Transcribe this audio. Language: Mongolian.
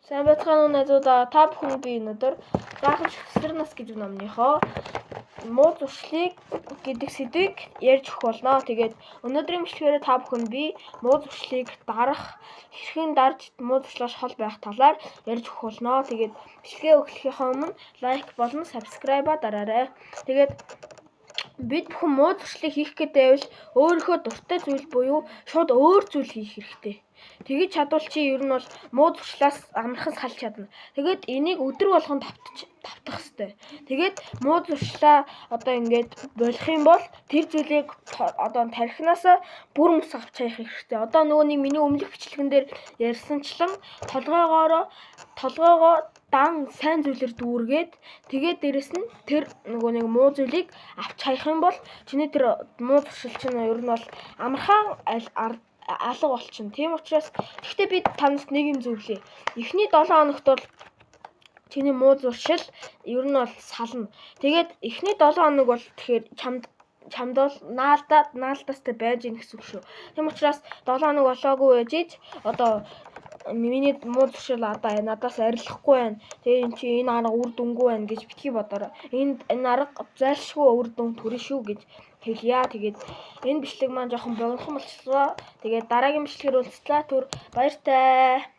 Сайн байцгаана уу найзуудаа. Та бүхэн би өнөөдөр гайхамш хөсөр нас гэдэг номныхоо муу зуршлыг гэдэг сэдвийг ярьж өгөх болно. Тэгээд өнөөдрийн бичлэгээр та бүхэн би муу зуршлыг дарах, хэрхэн дарж муу зуршлаас хол байх талаар ярьж өгөх болно. Тэгээд бичлэгээ эхлэхийнхаа өмнө лайк болон subscribe дараарай. Тэгээд бид бүхэн муу зуршлыг хийх гэдэг байвал өөрийнхөө дуртай зүйл буюу шууд өөр зүйл хийх хэрэгтэй. Тэгэж чадвал чи ер нь бол муу зуршлаас амархан салж чадна. Тэгээд энийг өдөр болгон давтах хэрэгтэй. Тэгээд муу зуршлаа ингээд болох юм бол тэр зүйлийг тархинаас бүр мөс авч хаях хэрэгтэй. Нөгөө нэг миний өмнөх бичлэгэн дээр ярьсанчлан толгоогоо дан сайн зүйлээр дүүргээд тэгээд дээрэс нь тэр нэг муу зүйлийг авч хаях юм бол чиний тэр муу зуршил чинь ер нь бол амархан алга болчихно. Тийм учраас гэхдээ би танаас нэг юм зөвлөе. Эхний 7 хоногт бол чиний муу зуршил ер нь бол сална. Тэгээд эхний 7 хоног бол тэгэхээр чамд бол наалдаастай байж гин гэсэн үг шүү. Тийм учраас 7 хоног болоогүй байж миний муу зуршил надаас арилахгүй байна. Тэгээ энэ арга үр дүнгүй байна гэж битгий бодорой. Энэ арга зайлшгүй үр дүн төрнө шүү гэж хэлье. Тэгээд энэ бичлэг маань жоохон богинохон болчихлоо. Тэгээд дараагийн бичлэгээр уулзлаа. Баяртай.